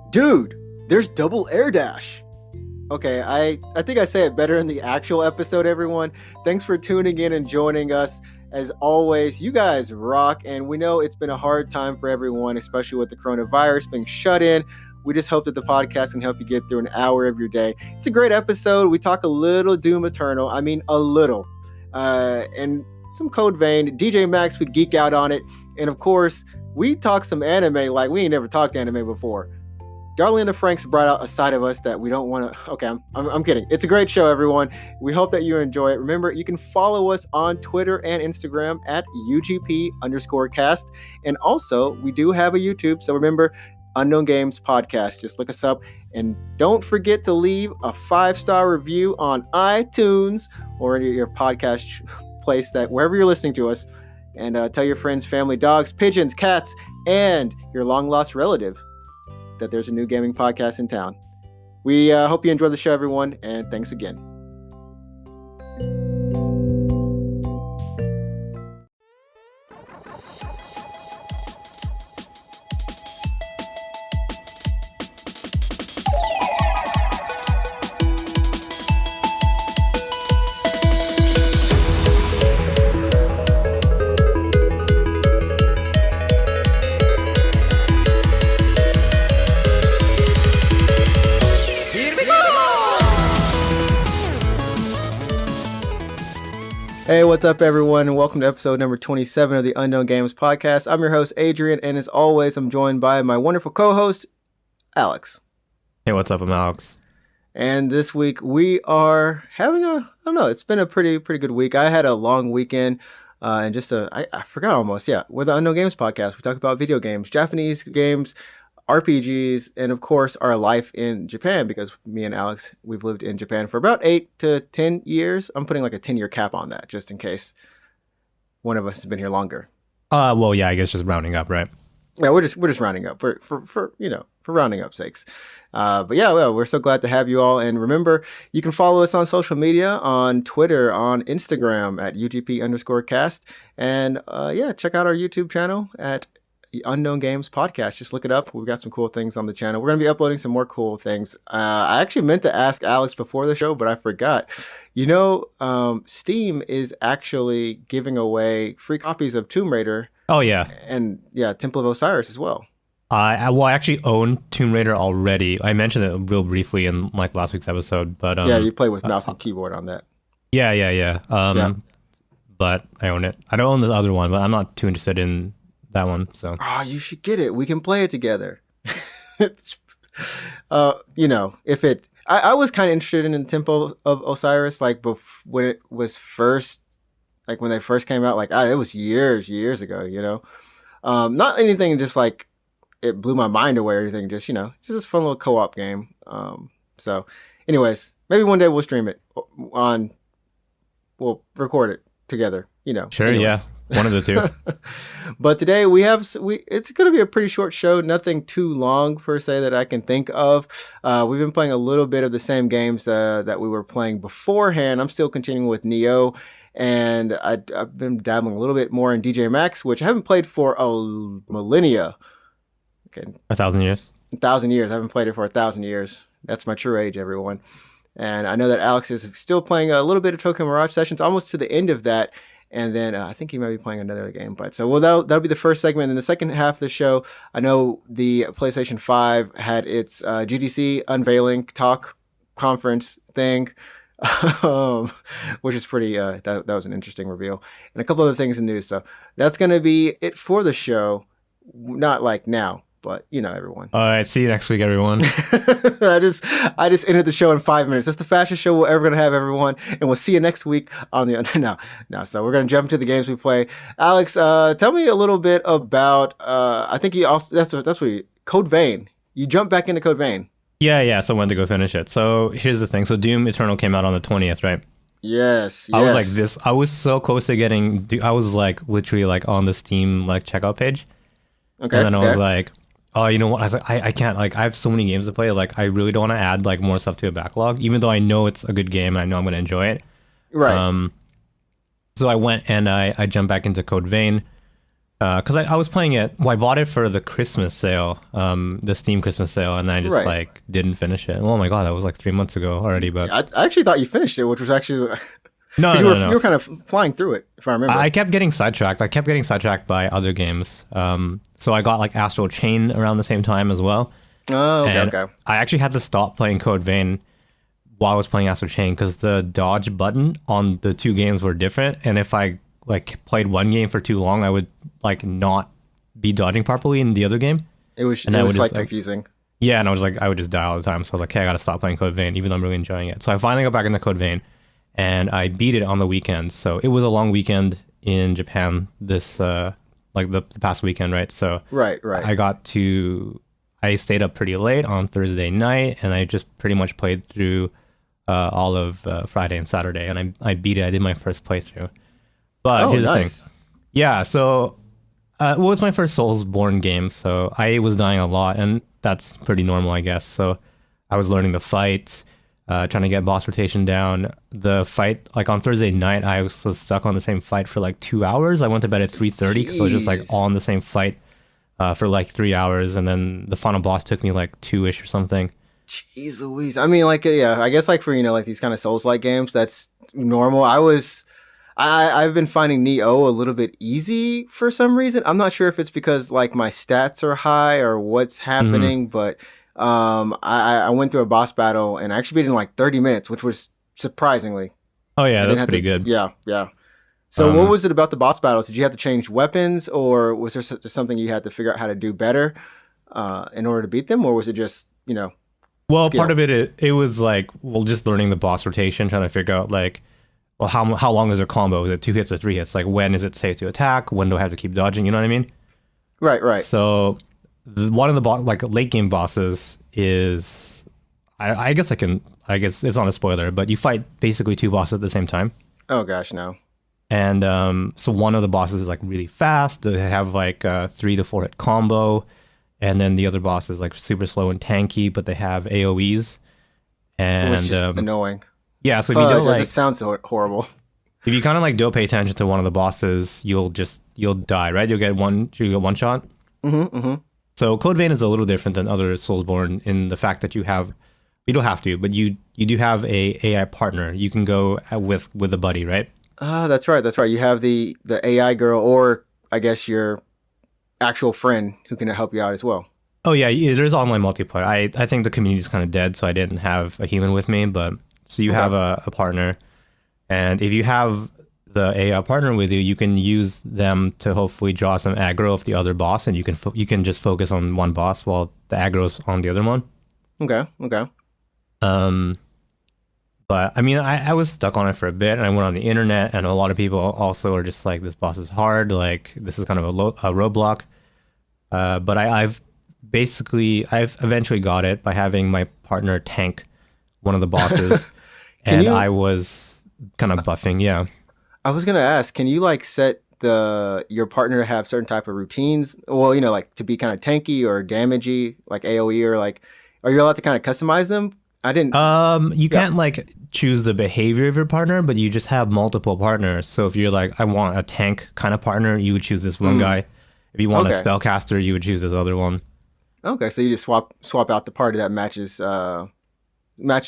Dude, there's double air dash. Okay, I think I say it better in the actual episode, everyone. Thanks for tuning in and joining us. As always, you guys rock, and we know it's been a hard time for everyone, especially with the coronavirus being shut in. We just hope that the podcast can help you get through an hour of your day. It's a great episode. We talk a little Doom Eternal. I mean, a little. And some Code Vein. DJ Max would geek out on it. And of course, we talk some anime like we ain't never talked anime before. Darlene and FRANXX brought out a side of us that we don't want to. Okay, I'm kidding. It's a great show, everyone. We hope that you enjoy it. Remember, you can follow us on Twitter and Instagram at UGP_cast. And also, we do have a YouTube. So remember, Unknown Games Podcast. Just look us up. And don't forget to leave a 5-star review on iTunes or your podcast place, that wherever you're listening to us. And tell your friends, family, dogs, pigeons, cats, and your long-lost relative that there's a new gaming podcast in town. We hope you enjoy the show, everyone, and thanks again. Hey, what's up, everyone, and welcome to episode number 27 of the Unknown Games Podcast. I'm your host, Adrian, and as always, I'm joined by my wonderful co-host, Alex. Hey, what's up? I'm Alex. And this week, we are having I don't know, it's been a pretty good week. I had a long weekend, and I forgot almost, yeah. We're the Unknown Games Podcast. We talk about video games, Japanese games, RPGs, and of course our life in Japan, because me and Alex, we've lived in Japan for about 8 to 10 years. I'm putting like a 10-year cap on that just in case one of us has been here longer. Well, yeah, I guess just rounding up, right? Yeah, we're just rounding up for rounding up sakes. But yeah, well, we're so glad to have you all. And remember, you can follow us on social media, on Twitter, on Instagram at UGP_cast. And yeah, check out our YouTube channel at the Unknown Games Podcast. Just look it up. We've got some cool things on the channel. We're going to be uploading some more cool things. I actually meant to ask Alex before the show, but I forgot. You know, Steam is actually giving away free copies of Tomb Raider. Oh, yeah. And yeah, Temple of Osiris as well. I actually own Tomb Raider already. I mentioned it real briefly in like last week's episode, but yeah, you play with mouse and keyboard on that. Yeah. Yeah. But I own it. I don't own the other one, but I'm not too interested in that one. So you should get it. We can play it together. It's you know, if it I was kind of interested in the Temple of Osiris, like when it was first, like when they first came out, like it was years ago, you know. Not anything just like it blew my mind away or anything, just, you know, just this fun little co-op game. So anyways, maybe one day we'll stream it we'll record it together, you know. Sure. Anyways. Yeah. One of the two. But today it's going to be a pretty short show. Nothing too long per se that I can think of. We've been playing a little bit of the same games that we were playing beforehand. I'm still continuing with Neo, and I've been dabbling a little bit more in DJ Max, which I haven't played for a millennia. Okay. 1,000 years. 1,000 years. I haven't played it for 1,000 years. That's my true age, everyone. And I know that Alex is still playing a little bit of Tokyo Mirage Sessions, almost to the end of that. And then I think he might be playing another game. But so, that'll be the first segment. And in the second half of the show, I know the PlayStation 5 had its GDC unveiling talk conference thing, which is pretty, that was an interesting reveal. And a couple other things in news. So that's going to be it for the show. Not like now, but you know, everyone. All right. See you next week, everyone. I just ended the show in 5 minutes. That's the fastest show we're ever going to have, everyone. And we'll see you next week on the, no. So we're going to jump to the games we play. Alex, tell me a little bit about, I think you also, that's what Code Vein. You jumped back into Code Vein. Yeah. So I went to go finish it. So here's the thing. So Doom Eternal came out on the 20th, right? Yes. I was like this. I was so close to getting, I was like literally like on the Steam like checkout page. Okay. And then I was like, oh, you know what? I was like, I can't, like, I have so many games to play. Like, I really don't want to add like more stuff to a backlog, even though I know it's a good game and I know I'm going to enjoy it. Right. So I went and I jumped back into Code Vein. Because I was playing it. Well, I bought it for the Christmas sale, the Steam Christmas sale, and I just Right. like didn't finish it. Oh my god, that was like 3 months ago already. But I actually thought you finished it, which was actually no, because no, no, no. you were kind of flying through it, if I remember. I kept getting sidetracked. I kept getting sidetracked by other games. So I got like Astral Chain around the same time as well. Oh, okay, And okay. I actually had to stop playing Code Vein while I was playing Astral Chain because the dodge button on the two games were different. And if I like played one game for too long, I would like not be dodging properly in the other game. It was And it I was would like just like confusing. yeah, and I was like I would just die all the time. So I was like, okay, I gotta stop playing Code Vein, even though I'm really enjoying it. So I finally got back into Code Vein, and I beat it on the weekend. So it was a long weekend in Japan this like the past weekend, right? So Right, right. I stayed up pretty late on Thursday night, and I just pretty much played through all of Friday and Saturday, and I beat it. I did my first playthrough. But Oh, here's the nice. thing. Yeah, so well, it's my first Soulsborne game, so I was dying a lot, and that's pretty normal, I guess. So I was learning the fight, trying to get boss rotation down. The fight, like on Thursday night, I was stuck on the same fight for like 2 hours. I went to bed at 3:30 because I was just like Jeez. on the same fight for like 3 hours, and then the final boss took me like 2-ish or something. Jeez Louise. I mean, like, yeah, I guess like for like these kind of Souls-like games, that's normal. I've been finding Neo a little bit easy for some reason. I'm not sure if it's because like my stats are high or what's Hmm. happening, but I went through a boss battle and I actually beat it in like 30 minutes, which was surprisingly. Oh yeah, I didn't that's have pretty to. good. Yeah, yeah. So what Um, was it about the boss battles? Did you have to change weapons, or was there something you had to figure out how to do better in order to beat them, or was it just well, part skill? of it was like well, just learning the boss rotation, trying to figure out like well, how long is their combo? Is it 2 hits or 3 hits? Like when is it safe to attack? When do I have to keep dodging? You know what I mean? Right, right. So one of the like late game bosses is I guess I guess it's not a spoiler, but you fight basically two bosses at the same time. Oh gosh, no. And so one of the bosses is like really fast. They have like a 3 to 4 hit combo, and then the other boss is like super slow and tanky, but they have AOE's. It was And just annoying. yeah, so if you Oh, don't that like sounds horrible. if you kind of like don't pay attention to one of the bosses, you'll die, right? You'll get one shot. Mm-hmm, mm-hmm. So Code Vein is a little different than other Soulsborne in the fact that you don't have to, but you do have a AI partner. You can go with a buddy, right? Ah, that's right. That's right. You have the AI girl, or I guess your actual friend who can help you out as well. Oh yeah, there's online multiplayer. I think the community is kind of dead, so I didn't have a human with me, but so you have Okay. a partner, and if you have the AI partner with you, you can use them to hopefully draw some aggro of the other boss, and you can just focus on one boss while the aggro's on the other one. Okay. Okay. Um, but I mean, I was stuck on it for a bit, and I went on the internet, and a lot of people also are just like, this boss is hard, like this is kind of a roadblock. But I've eventually got it by having my partner tank one of the bosses, Can and you? I was kind of buffing. Yeah. I was gonna ask. Can you like set the your partner to have certain type of routines? Well, like to be kind of tanky or damagey, like AOE, or like, are you allowed to kind of customize them? I didn't. You Yeah. can't like choose the behavior of your partner, but you just have multiple partners. So if you're like, I want a tank kind of partner, you would choose this one Mm, guy. If you want a okay. spellcaster, you would choose this other one. Okay. So you just swap out the party that matches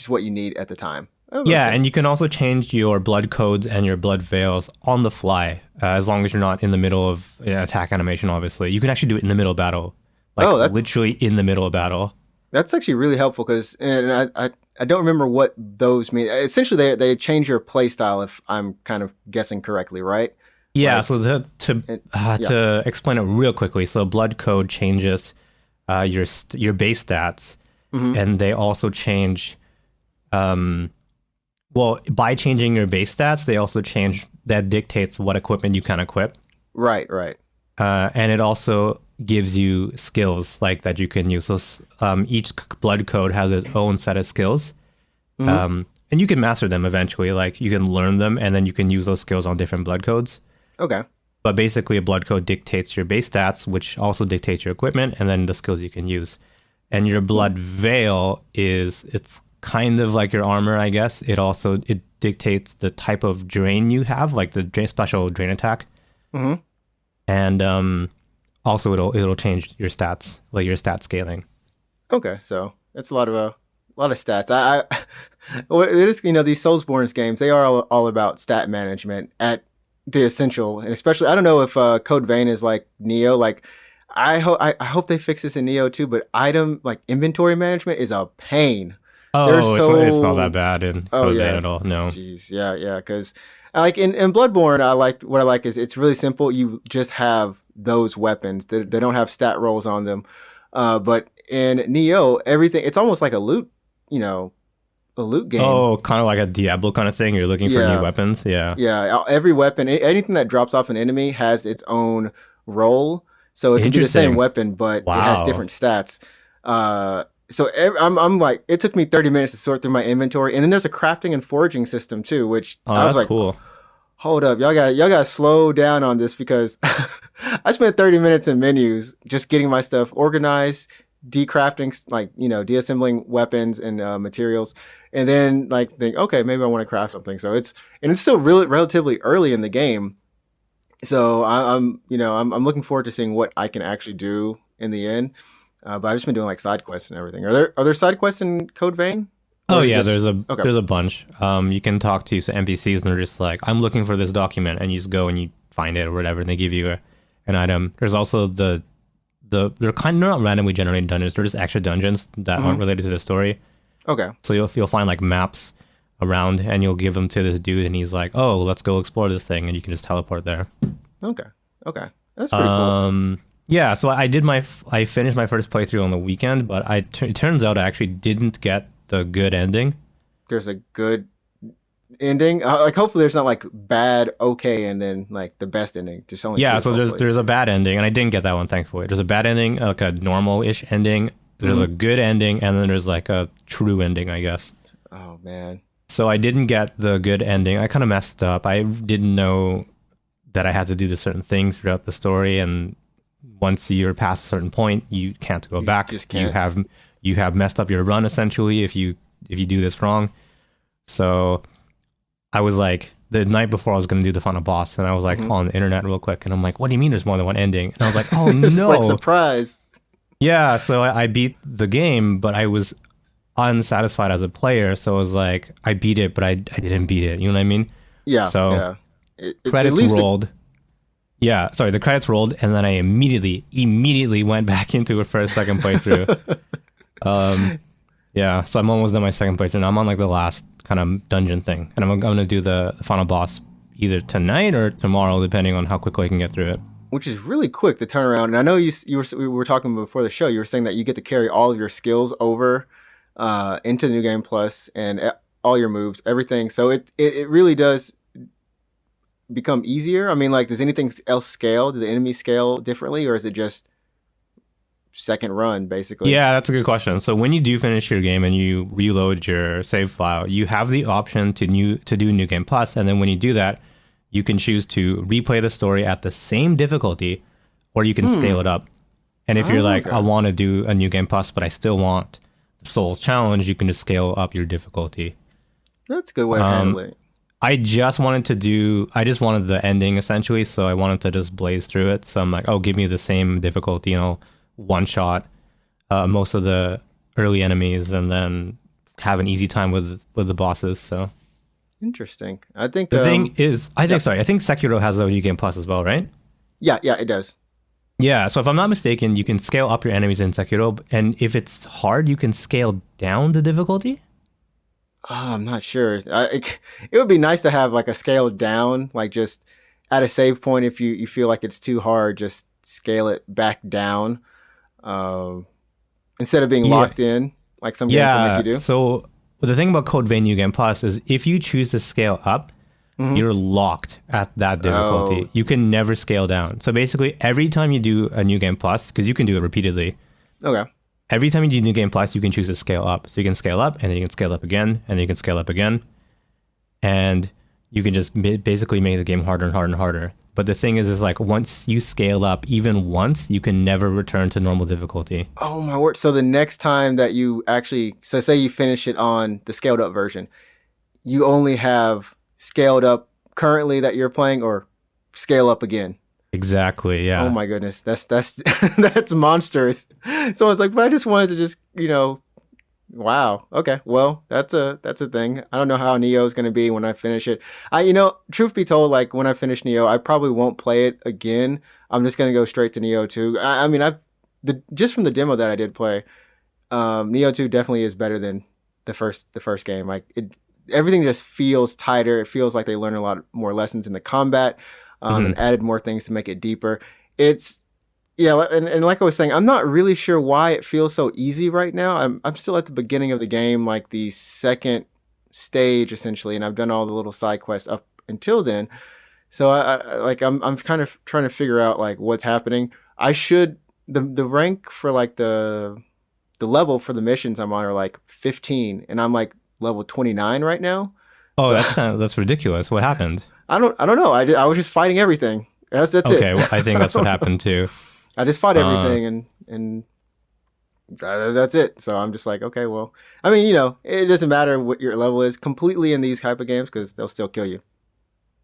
what you need at the time. Oh, makes Yeah, and sense. you can also change your blood codes and your blood veils on the fly, as long as you're not in the middle of an attack animation, obviously. You can actually do it in the middle of battle, like Oh, literally in the middle of battle. that's actually really helpful because, and I don't remember what those mean. Essentially, they change your play style if I'm kind of guessing correctly, right? Yeah, Like, so it, yeah. to explain it real quickly, so blood code changes your base stats, Hmm. and they also change. Um, well, by changing your base stats, they also change that dictates what equipment you can equip. Right, right. And it also gives you skills like that you can use. So each blood code has its own set of skills, Hmm. and you can master them eventually. Like you can learn them, and then you can use those skills on different blood codes. Okay. But basically, a blood code dictates your base stats, which also dictates your equipment, and then the skills you can use. And your blood veil it's kind of like your armor, I guess. It dictates the type of drain you have, like the special drain attack. Hmm. and also it'll change your stats, like your stat scaling. Okay, so it's a lot of stats. Well, it is, these Soulsborne games, they are all about stat management at the essential, and especially I don't know if Code Vein is like Neo. Like I hope they fix this in Neo too. But item like inventory management is a pain. They're Oh, it's not that so bad in oh Code Vein yeah, at all. No. jeez, yeah, because like in Bloodborne, what I like is it's really simple. You just have those weapons. They don't have stat rolls on them. But in Neo, everything it's almost like you know, a loot game. Oh, kind of like a Diablo kind of thing. You're looking for new Yeah, weapons. Yeah. yeah. Every weapon, anything that drops off an enemy has its own role. So it could be the same Interesting. weapon, but it has Wow. different stats. I'm like, it took me 30 minutes to sort through my inventory, and then there's a crafting and foraging system too, which Oh, I was that's like, cool. hold up, y'all got to slow down on this because I spent 30 minutes in menus just getting my stuff organized, decrafting, like deassembling weapons and materials, and then like think, okay, maybe I want to craft something. So it's still really relatively early in the game, so I'm looking forward to seeing what I can actually do in the end. But I've just been doing like side quests and everything. Are there side quests in Code Vein, Oh or is it yeah, just okay? there's a bunch. You can talk to some NPCs and they're just like, I'm looking for this document, and you just go and you find it or whatever, and they give you an item. There's also they're kind of not randomly generated dungeons. They're just extra dungeons that aren't Hmm. related to the story. Okay, So you'll find like maps around, and you'll give them to this dude, and he's like, oh, let's go explore this thing, and you can just teleport there. okay, okay. That's pretty cool. Yeah. So I finished my first playthrough on the weekend, but it turns out I actually didn't get the good ending. There's a good ending. Like hopefully there's not like bad, okay, and then like the best ending. Just only Yeah, two, so hopefully. there's a bad ending, and I didn't get that one, thankfully. There's a bad ending, like a normal-ish ending. There's a Hmm. good ending, and then there's like a true ending, I guess. Oh man. So I didn't get the good ending. I kind of messed up. I didn't know that I had to do the certain things throughout the story, and once you're past a certain point, you can't go You back. just can't. You have messed up your run essentially if you do this wrong. So I was like, the night before I was going to do the final boss, and I was like Mhm. on the internet real quick, and I'm like, what do you mean there's more than one ending? And I was like, oh It's like no. surprise. Yeah, so I beat the game, but I was unsatisfied as a player. So I was like, I beat it, but I didn't beat it. You know what I mean? Yeah, So yeah. It credits leaves rolled. Yeah, sorry, the credits rolled, and then I immediately went back into it for a second playthrough. Yeah, so I'm almost done my second playthrough. Now I'm on like the last kind of dungeon thing, and I'm going to do the final boss either tonight or tomorrow, depending on how quickly I can get through it. which is really quick to turn around. And I know we were talking before the show. You were saying that you get to carry all of your skills over into the new game plus and all your moves, everything. So it really does become easier. I mean, like, does anything else scale? Do the enemies scale differently, or is it just second run basically? Yeah, that's a good question. So when you do finish your game and you reload your save file, you have the option to do New Game Plus, and then when you do that, you can choose to replay the story at the same difficulty, or you can scale it up. And if you're Oh, like, okay. I want to do a New Game Plus, but I still want the Souls Challenge, you can just scale up your difficulty. That's a good way of handling it. I just wanted the ending essentially, so I wanted to just blaze through it. So I'm like, oh, give me the same difficulty, and I'll one shot most of the early enemies, and then have an easy time with the bosses. So Interesting. I think the thing is, I think Sekiro has a New Game Plus as well, right? yeah, it does. Yeah. So if I'm not mistaken, you can scale up your enemies in Sekiro, and if it's hard, you can scale down the difficulty. Oh, I'm not sure. It would be nice to have like a scale down, like just at a save point. If you feel like it's too hard, just scale it back down um, instead of being Yeah. locked in, like some games will Yeah. make you do. So the thing about Code Vein New Game Plus is if you choose to scale up, Mhm. you're locked at that difficulty. Oh. You can never scale down. So basically, every time you do a New Game Plus, because you can do it repeatedly, Okay. every time you do New Game Plus, you can choose to scale up. So you can scale up, and then you can scale up again, and then you can scale up again, and you can just basically make the game harder and harder and harder. But the thing is like once you scale up even once, you can never return to normal difficulty. Oh my word! So the next time that you actually, so say you finish it on the scaled up version, you only have scaled up currently that you're playing, or scale up again. Exactly. Oh Yeah. my goodness, that's that's monstrous. So it's like, but I just wanted to just, wow. Okay. Well, that's a thing. I don't know how Neo is going to be when I finish it. Truth be told, like when I finish Neo, I probably won't play it again. I'm just going to go straight to Neo 2. I mean, just from the demo that I did play, Neo 2 definitely is better than the first game. Like everything just feels tighter. It feels like they learned a lot more lessons in the combat, Hmm. and added more things to make it deeper. It's Yeah, and like I was saying, I'm not really sure why it feels so easy right now. I'm still at the beginning of the game, like the second stage essentially, and I've done all the little side quests up until then. So I'm kind of trying to figure out like what's happening. I should the rank for like the level for the missions I'm on are like 15, and I'm like level 29 right now. Oh, So that's ridiculous. What happened? I don't know. I was just fighting everything. That's it. Okay, well, I think that's what happened too. I just fought Uh, everything, and that's it. So I'm just like, okay, well, I mean, it doesn't matter what your level is completely in these type of games because they'll still kill you.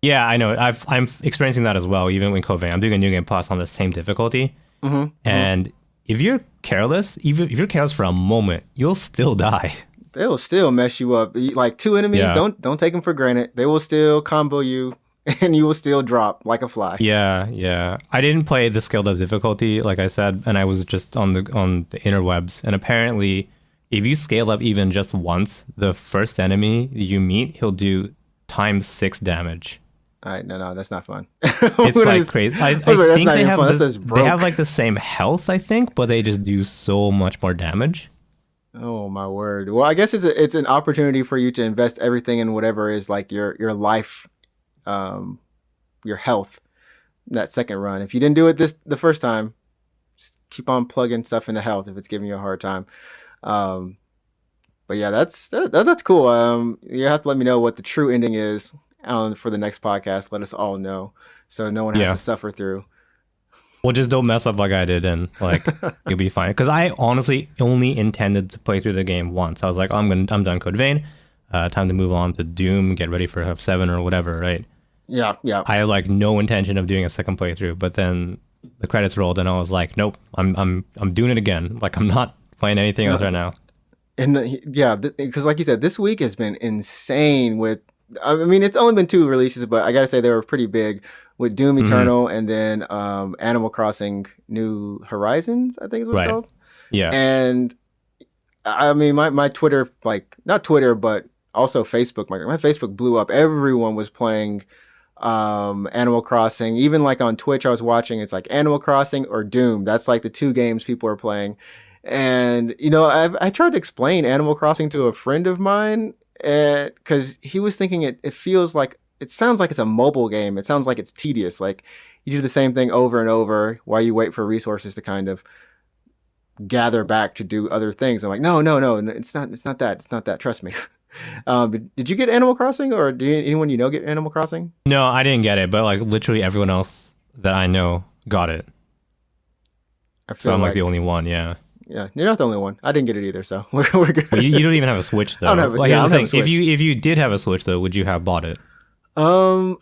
yeah, I know. I'm experiencing that as well. Even in Covey, I'm doing a new game plus on the same difficulty, Mm-hmm, mm-hmm. and if you're careless, even if you're careless for a moment, you'll still die. They'll still mess you up. Like two enemies, Yeah. don't take them for granted. They will still combo you, and you will still drop like a fly. Yeah, yeah. I didn't play the scaled up difficulty, like I said, and I was just on the interwebs. And apparently, if you scale up even just once, the first enemy you meet, he'll do times 6 damage. All right, no, that's not fun. It's like crazy. I That's think not even fun. That says they have broke. like the same health, I think, but they just do so much more damage. Oh my word. Well, I guess it's an opportunity for you to invest everything in whatever is like your life, um, your health. That second run. If you didn't do it the first time, just keep on plugging stuff into health if it's giving you a hard time. Um, but yeah, that's cool. You have to let me know what the true ending is for the next podcast. Let us all know so no one has to Yeah. suffer through. Well, just don't mess up like I did, and like you'll be fine. Because I honestly only intended to play through the game once. I was like, I'm done Code Vein. Time to move on to Doom, get ready for F7 or whatever, right? Yeah, yeah. I had like no intention of doing a second playthrough, but then the credits rolled, and I was like, nope, I'm doing it again. Like I'm not playing anything else right now. And yeah, because like you said, this week has been insane with. I mean, it's only been 2 releases, but I gotta say they were pretty big with Doom Hmm. Eternal and then Animal Crossing New Horizons, I think is what it's Right. called. Yeah. And I mean, my Twitter, like not Twitter, but also Facebook. My Facebook blew up. Everyone was playing Animal Crossing. Even like on Twitch, I was watching. It's like Animal Crossing or Doom. That's like the two games people are playing. And I tried to explain Animal Crossing to a friend of mine, because he was thinking it feels like it sounds like it's a mobile game. It sounds like it's tedious. Like you do the same thing over and over while you wait for resources to kind of gather back to do other things. I'm like, no, no, no, it's not. It's not that. It's not that. Trust me. Did you get Animal Crossing, or anyone get Animal Crossing? No, I didn't get it, but like literally everyone else that I know got it. I So feel I'm like the like, only one. Yeah. yeah, you're not the only one. I didn't get it either, so we're good. Well, you don't even have a Switch I don't though. have it. Like Yeah, I here's the don't have a thing: if Switch. you did have a Switch though, would you have bought it? Um,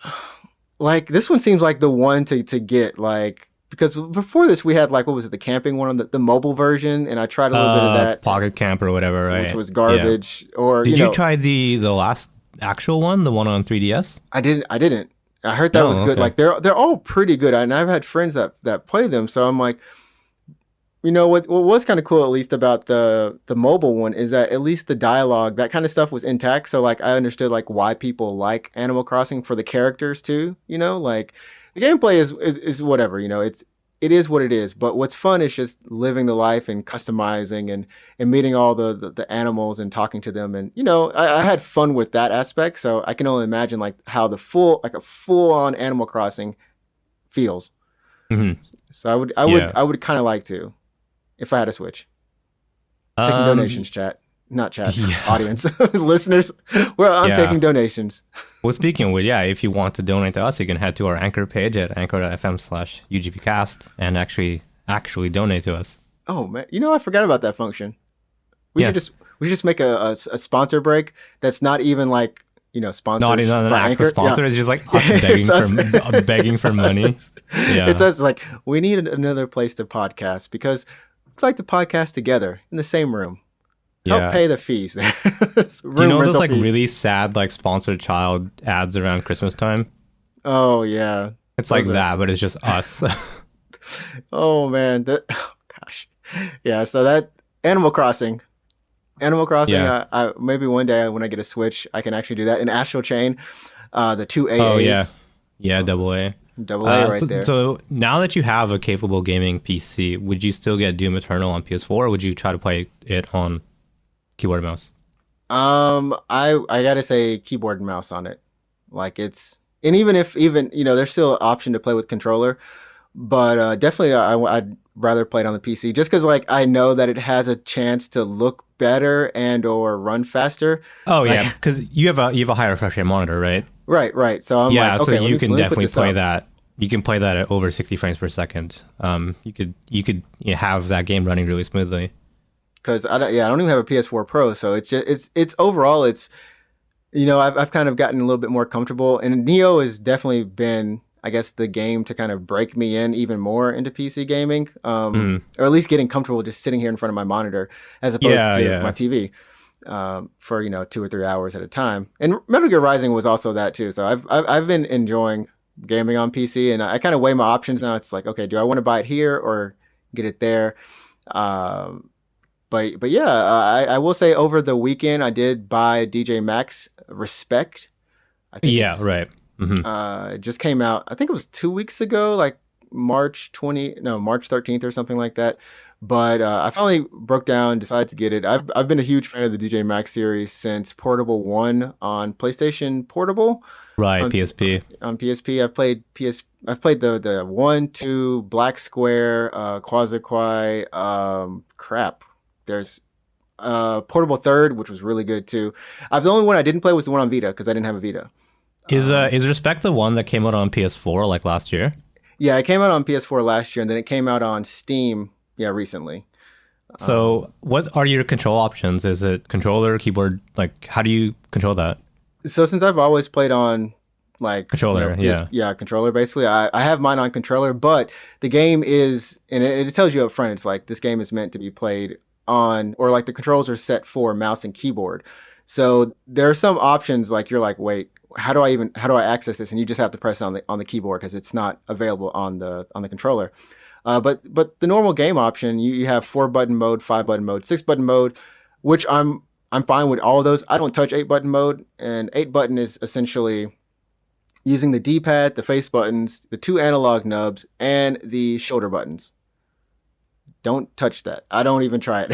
like this one seems like the one to get, like, because before this we had like, what was it, the camping one on the mobile version, and I tried a little bit of that, Pocket Camp or whatever, which right? was Yeah. garbage. Or Did you try the last actual one, the one on 3DS? I didn't. I heard that was No, good. okay. Like they're all pretty good, and I've had friends that play them. So I'm like, what was kind of cool, at least about the mobile one, is that at least the dialogue, that kind of stuff was intact. So like I understood like why people like Animal Crossing for the characters too. Like the gameplay is whatever. It is what it is. But what's fun is just living the life and customizing and meeting all the animals and talking to them. And I had fun with that aspect. So I can only imagine like how a full on Animal Crossing feels. Hmm. So I would I would Yeah. I would kind of like to, if I had a Switch. Taking Um. donations, chat. Not chat, Yeah. audience, listeners. Well, I'm Yeah. taking donations. Well, speaking of which, yeah, if you want to donate to us, you can head to our Anchor page at anchor.fm/UGPcast and actually donate to us. Oh man, I forgot about that function. We Yeah. should just we should just make a sponsor break that's not even like sponsored not an by actual Anchor. sponsor. Yeah. It's just like us begging begging for money. Yeah. It's us like we need another place to podcast because we like to podcast together in the same room. Help Yeah. pay the fees. Do you know those like fees. really sad like sponsored child ads around Christmas time? Oh yeah. It's like that, but it's just us. Oh man, gosh, yeah. So that Animal Crossing. Yeah. I maybe one day when I get a Switch, I can actually do that. In Astral Chain, the two AAs. Oh yeah. Yeah, double A. Double A right so, there. So now that you have a capable gaming PC, would you still get Doom Eternal on PS4, or would you try to play it on keyboard and mouse? I gotta say keyboard and mouse on it. Like and even if there's still an option to play with controller, but definitely I'd rather play it on the PC just because like I know that it has a chance to look better and or run faster. Oh yeah, because you have a higher refresh rate monitor, right? Right. So I'm yeah, like, okay, so you can definitely play up. that. You can play that at over 60 frames per second. You could have that game running really smoothly. Because I don't even have a PS4 Pro, so it's overall I've kind of gotten a little bit more comfortable, and Neo has definitely been, I guess, the game to kind of break me in even more into PC gaming, or at least getting comfortable just sitting here in front of my monitor as opposed to my TV for 2 or 3 hours at a time. And Metal Gear Rising was also that too. So I've been enjoying gaming on PC, and I kind of weigh my options now. It's like, okay, do I want to buy it here or get it there? But yeah, I will say over the weekend I did buy DJ Max Respect. I think right. It just came out. I think it was 2 weeks ago, like March 13th or something like that. But I finally broke down, decided to get it. I've been a huge fan of the DJ Max series since Portable 1 on PlayStation Portable. Right, PSP. On PSP, I've played the 1, 2, Black Square, Quasiquai, crap. There's Portable Third, which was really good too. The only one I didn't play was the one on Vita because I didn't have a Vita. Is Respect the one that came out on PS4 like last year? Yeah, it came out on PS4 last year, and then it came out on Steam, recently. So what are your control options? Is it controller, keyboard? Like, how do you control that? So since I've always played on like controller, controller basically, I have mine on controller, but the game is, and it tells you up front, it's like this game is meant to be played on, or like the controls are set for mouse and keyboard. So there are some options like you're like, wait, how do I access this? And you just have to press it on the keyboard because it's not available on the controller. But the normal game option, you have 4-button mode, 5-button mode, 6-button mode, which I'm fine with all of those. I don't touch 8-button mode, and 8-button is essentially using the D-pad, the face buttons, the 2 analog nubs, and the shoulder buttons. Don't touch that. I don't even try it.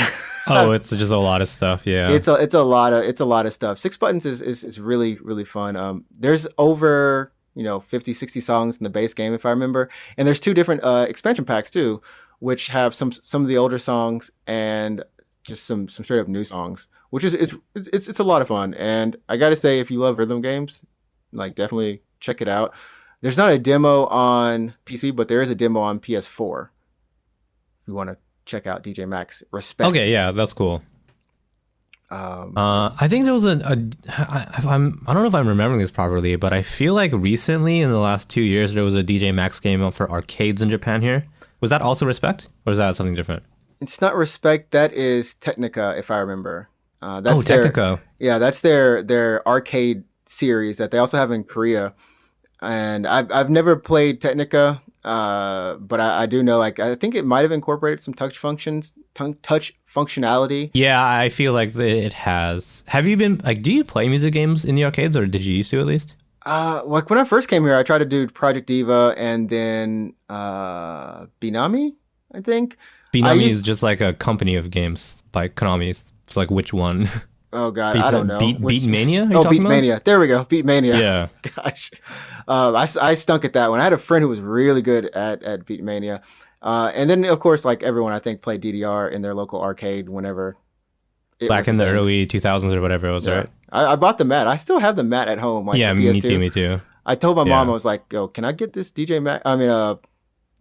Oh, it's just a lot of stuff. Yeah, it's a lot of stuff. 6 buttons is really, really fun. There's over 50, 60 songs in the base game if I remember, and there's 2 different expansion packs too, which have some of the older songs and just some straight up new songs, which is it's a lot of fun. And I gotta say, if you love rhythm games, like definitely check it out. There's not a demo on PC, but there is a demo on PS4. If you want to check out DJ Max Respect. Okay, yeah, that's cool. I think there was I don't know if I'm remembering this properly, but I feel like recently in the last 2 years there was a DJ Max game up for arcades in Japan here. Was that also Respect, or is that something different? It's not Respect. That is Technica, if I remember. That's Technica. That's their arcade series that they also have in Korea. And I've never played Technica, but I do know, like, I think it might have incorporated some touch functionality. Yeah, I feel like it has. Have you been like? Do you play music games in the arcades, or did you used to at least? Like when I first came here, I tried to do Project Diva and then Binami, I think. Binami is just like a company of games by Konami. It's like which one? Oh God, I don't know. Beatmania? Beatmania. There we go. Beatmania. Yeah. Gosh, I stunk at that one. I had a friend who was really good at Beatmania, and then of course, like everyone, I think played DDR in their local arcade whenever. Back in the early 2000s or whatever it was, right? I bought the mat. I still have the mat at home. Like yeah, me too. I told my mom, I was like, "Yo, can I get this DJ Mat?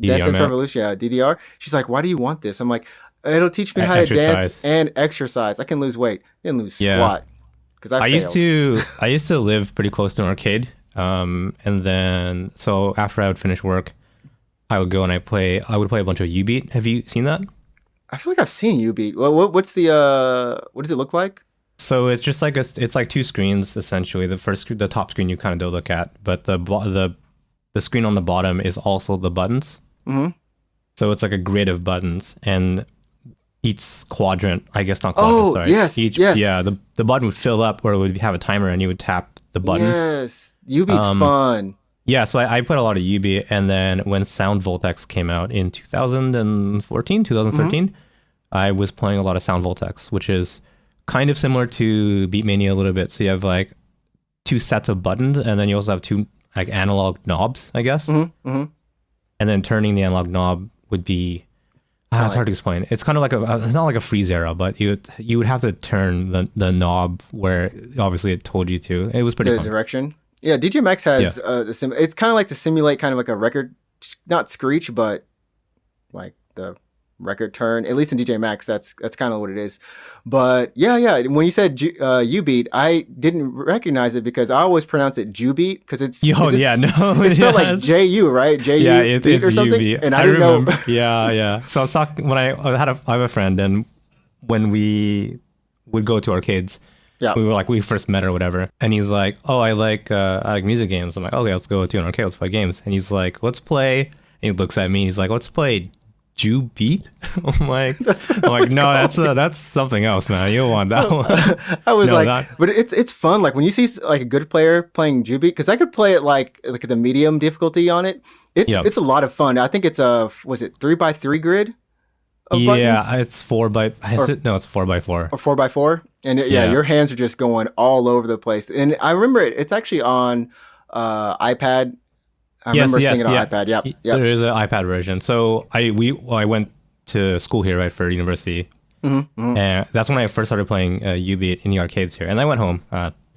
Dance Dance Revolution, DDR." She's like, "Why do you want this?" I'm like, "It'll teach me how to dance and exercise. I can lose weight and lose squat." Because I used failed. to live pretty close to an arcade. And then so after I would finish work, I would go and I would play a bunch of U-Beat. Have you seen that? I feel like I've seen U-Beat. What's the what does it look like? So it's just like it's like two screens essentially. The top screen you kind of don't look at, but the screen on the bottom is also the buttons. Mm-hmm. So it's like a grid of buttons, and each quadrant, I guess not quadrant, sorry. Yes, yes. Yeah, the button would fill up, or it would have a timer, and you would tap the button. Yes, U-Beat's fun. Yeah, so I put a lot of UB, and then when Sound Voltex came out in 2014, 2013, I was playing a lot of Sound Voltex, which is kind of similar to Beatmania a little bit. So you have like two sets of buttons, and then you also have two like analog knobs, I guess. And then turning the analog knob would be it's hard to explain. It's kind of like it's not like a freeze arrow, but you would have to turn the knob where obviously it told you to. It was pretty fun. Direction. Yeah, DJ Max has it's kind of like to simulate kind of like a record, not screech, but like the record turn. At least in DJ Max, that's kind of what it is. But yeah. When you said U-Beat, I didn't recognize it because I always pronounce it Ju-Beat because it's it's spelled like J-U, right? J-U beat or something. U-Beat. And I didn't remember. know. Yeah. So I was talking when I have a friend, and when we would go to arcades. Yeah, we first met or whatever, and he's like, "Oh, I like music games." I'm like, "Okay, let's go to an arcade, let's play games." And he's like, "Let's play." And he looks at me, he's like, "Let's play Ju-Beat." I'm like, "No, that's something else, man. You don't want that one." I was but it's fun. Like when you see like a good player playing Ju-Beat, because I could play it like the medium difficulty on it. It's a lot of fun. I think it's was it 3x3 grid? Yeah, it's 4x. It's 4x4 or 4x4, and your hands are just going all over the place. And I remember it's actually on iPad. I remember seeing it on iPad. Yep. There is an iPad version. So I went to school here, right, for university, and that's when I first started playing U-Beat in the arcades here. And I went home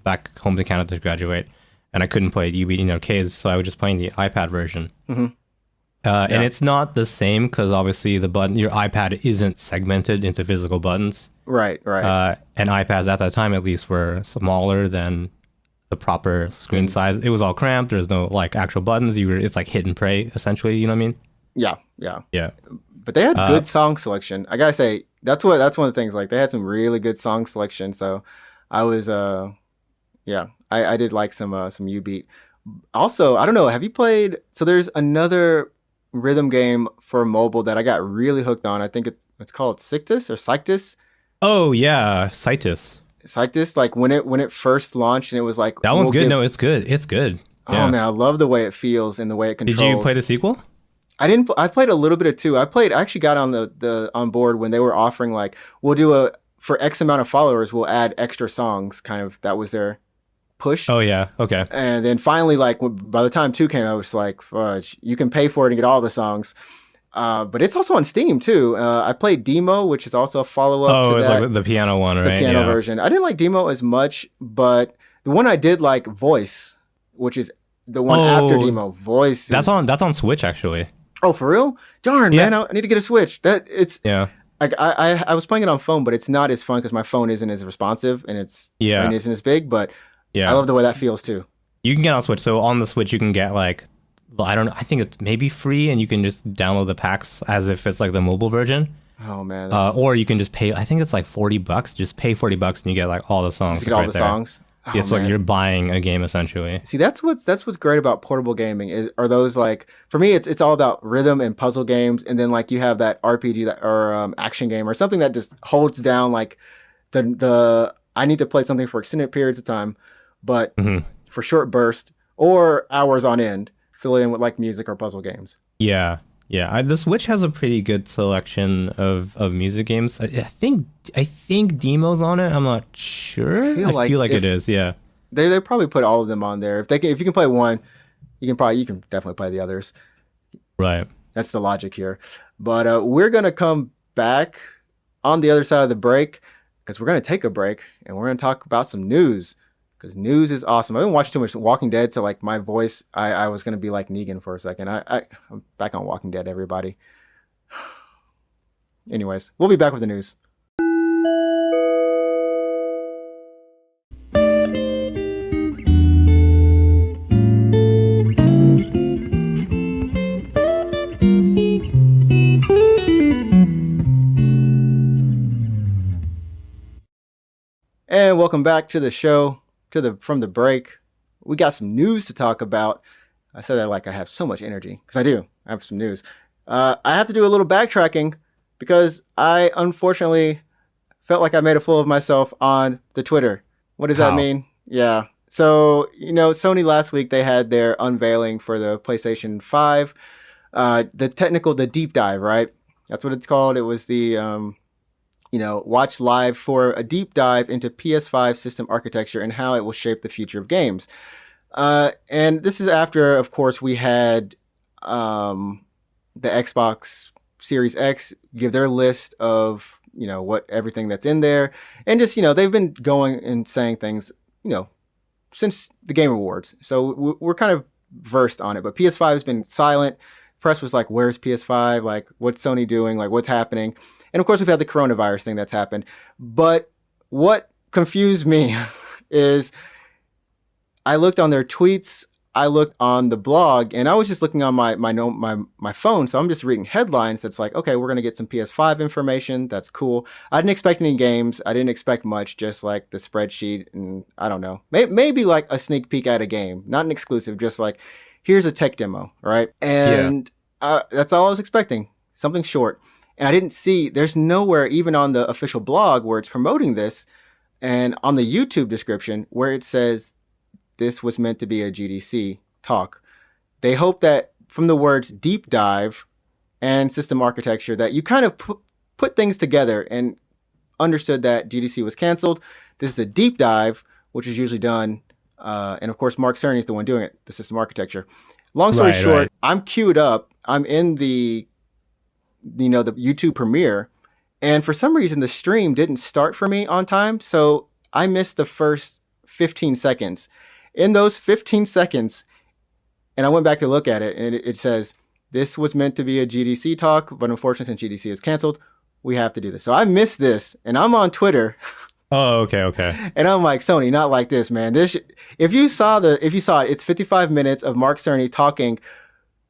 back home to Canada to graduate, and I couldn't play U-Beat in the arcades, so I was just playing the iPad version. And it's not the same because obviously your iPad isn't segmented into physical buttons. Right. And iPads at that time at least were smaller than the proper screen size. It was all cramped. There's no like actual buttons. It's like hit and pray essentially. You know what I mean? Yeah. But they had good song selection. I gotta say that's one of the things. Like they had some really good song selection. So I was I did like some U-Beat. Also, I don't know. Have you played? So there's another rhythm game for mobile that I got really hooked on. I think it's called Cyctus or Cyctus. Oh yeah, Cyctus. Like when it first launched, and it was like that one's good. No, it's good. It's good. Oh man, I love the way it feels and the way it controls. Did you play the sequel? I didn't. I played a little bit of 2. I actually got on the on board when they were offering like we'll do for X amount of followers we'll add extra songs. Kind of that was their push. Oh yeah, okay. And then finally, like by the time 2 came, I was like, fudge, you can pay for it and get all the songs. But it's also on Steam too. I played Demo, which is also a follow-up to it's like the piano one, right? The piano version. I didn't like Demo as much, but the one I did like, Voice, which is the one after Demo. Voice. That's on Switch actually. Oh, for real? Darn, man, I need to get a Switch. I was playing it on phone, but it's not as fun because my phone isn't as responsive and its screen isn't as big, but I love the way that feels too. You can get on Switch. So on the Switch, you can get like, I think it's maybe free, and you can just download the packs as if it's like the mobile version. Oh man. Or you can just pay, I think it's like $40. Just pay $40 and you get like all the songs. Just get all the songs. Oh, it's like you're buying a game essentially. See, that's what's great about portable gaming are those like, for me it's all about rhythm and puzzle games, and then like you have that RPG or action game or something that just holds down like the I need to play something for extended periods of time, but for short bursts or hours on end, fill it in with like music or puzzle games. Yeah. The Switch has a pretty good selection of music games. I think Demo's on it. I'm not sure. I feel like it is. Yeah. They probably put all of them on there. If you can play one, you can definitely play the others. Right. That's the logic here. But we're gonna come back on the other side of the break because we're gonna take a break and we're gonna talk about some news. Because news is awesome. I've been watching too much Walking Dead, so like my voice, I was gonna be like Negan for a second. I'm back on Walking Dead, everybody. Anyways, we'll be back with the news. And welcome back to the show, from the break. We got some news to talk about. I said that like I have so much energy, because I do. I have some news. I have to do a little backtracking because I unfortunately felt like I made a fool of myself on the Twitter. What does that mean? Yeah. So, Sony last week, they had their unveiling for the PlayStation 5. The deep dive, right? That's what it's called. It was the, watch live for a deep dive into PS5 system architecture and how it will shape the future of games. And this is after, of course, we had the Xbox Series X give their list of, what everything that's in there. And just, they've been going and saying things, since the Game Awards. So we're kind of versed on it. But PS5 has been silent. Press was like, where's PS5? Like, what's Sony doing? Like, what's happening? And of course, we've had the coronavirus thing that's happened. But what confused me is I looked on their tweets, I looked on the blog, and I was just looking on my phone. So I'm just reading headlines that's like, okay, we're going to get some PS5 information. That's cool. I didn't expect any games. I didn't expect much, just like the spreadsheet. And I don't know, maybe like a sneak peek at a game, not an exclusive, just like, here's a tech demo, right? And that's all I was expecting, something short. And I didn't see, there's nowhere, even on the official blog where it's promoting this, and on the YouTube description where it says this was meant to be a GDC talk. They hope that from the words deep dive and system architecture that you kind of put things together and understood that GDC was canceled. This is a deep dive, which is usually done. And of course, Mark Cerny is the one doing it, the system architecture. Long story short, I'm queued up. I'm in the YouTube premiere. And for some reason, the stream didn't start for me on time. So I missed the first 15 seconds. In those 15 seconds, and I went back to look at it, and it says, this was meant to be a GDC talk, but unfortunately, since GDC is canceled, we have to do this. So I missed this, and I'm on Twitter. Oh, okay. And I'm like, Sony, not like this, man. If you saw it, it's 55 minutes of Mark Cerny talking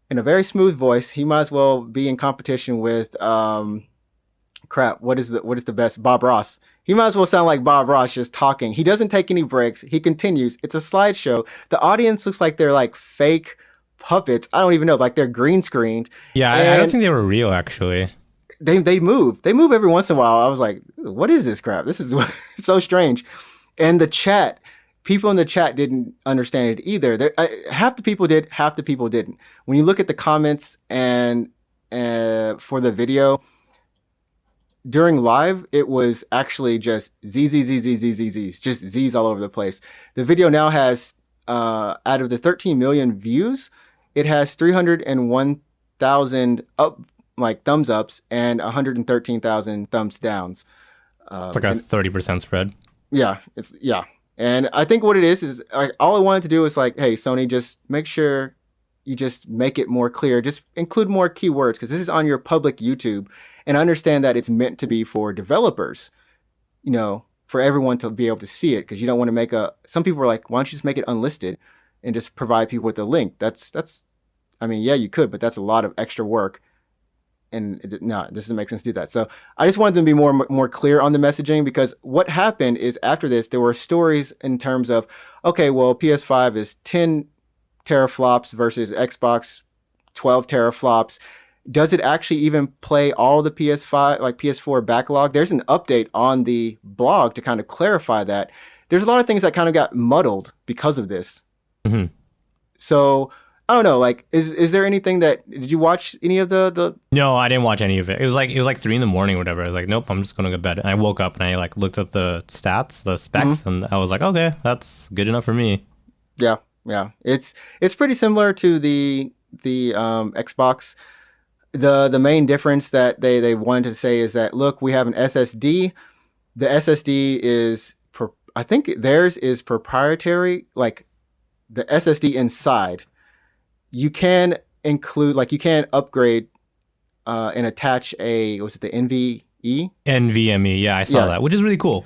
in a very smooth voice. He might as well be in competition with what is the best? Bob Ross. He might as well sound like Bob Ross, just talking. He doesn't take any breaks. He continues. It's a slideshow. The audience looks like they're like fake puppets. I don't even know, like they're green screened. Yeah, I don't think they were real, actually. They move. They move every once in a while. I was like, what is this crap? This is so strange. And the chat, people in the chat didn't understand it either. Half the people did, half the people didn't. When you look at the comments and for the video, during live, it was actually just Z's, just Z's all over the place. The video now has, out of the 13 million views, it has 301,000 thumbs ups and 113,000 thumbs downs. It's like a 30% spread. Yeah, and I think what it is like, all I wanted to do is like, hey, Sony, just make sure you just make it more clear. Just include more keywords, because this is on your public YouTube. And I understand that it's meant to be for developers, for everyone to be able to see it, because you don't want to make some people are like, why don't you just make it unlisted and just provide people with a link? I mean, yeah, you could, but that's a lot of extra work. And it doesn't make sense to do that. So I just wanted them to be more clear on the messaging, because what happened is after this, there were stories in terms of, okay, well, PS5 is 10 teraflops versus Xbox 12 teraflops. Does it actually even play all the PS4 backlog? There's an update on the blog to kind of clarify that. There's a lot of things that kind of got muddled because of this. Mm-hmm. So I don't know. Like, is there anything did you watch any of the? No, I didn't watch any of it. It was like 3 a.m. or whatever. I was like, nope, I'm just gonna go to bed. And I woke up and I like looked at the stats, the specs, and I was like, okay, that's good enough for me. Yeah. It's pretty similar to the Xbox. The main difference that they wanted to say is that, look, we have an SSD. The SSD is, I think theirs is proprietary, like the SSD inside. You can include, like you can upgrade and attach the NVE? NVMe, yeah, I saw that, which is really cool.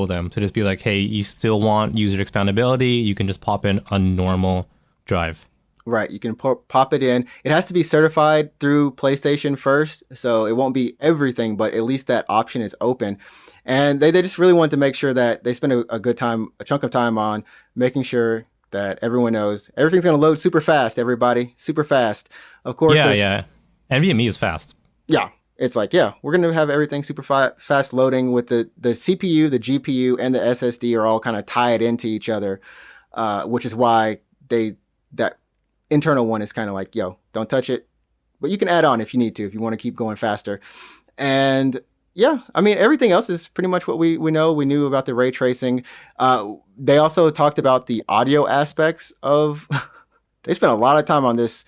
Of them to just be like, hey, you still want user expandability, you can just pop in a normal drive. Right, you can pop it in. It has to be certified through PlayStation first, so it won't be everything, but at least that option is open. And they just really want to make sure that they spend a good time, a chunk of time on making sure that everyone knows everything's going to load super fast, everybody, super fast. Of course, Yeah. NVMe is fast. Yeah, it's like, yeah, we're going to have everything super fast loading with the CPU, the GPU, and the SSD are all kind of tied into each other, which is why that internal one is kind of like, yo, don't touch it, but you can add on if you need to, if you want to keep going faster. And yeah, I mean, everything else is pretty much what we know. We knew about the ray tracing. They also talked about the audio aspects of. They spent a lot of time on this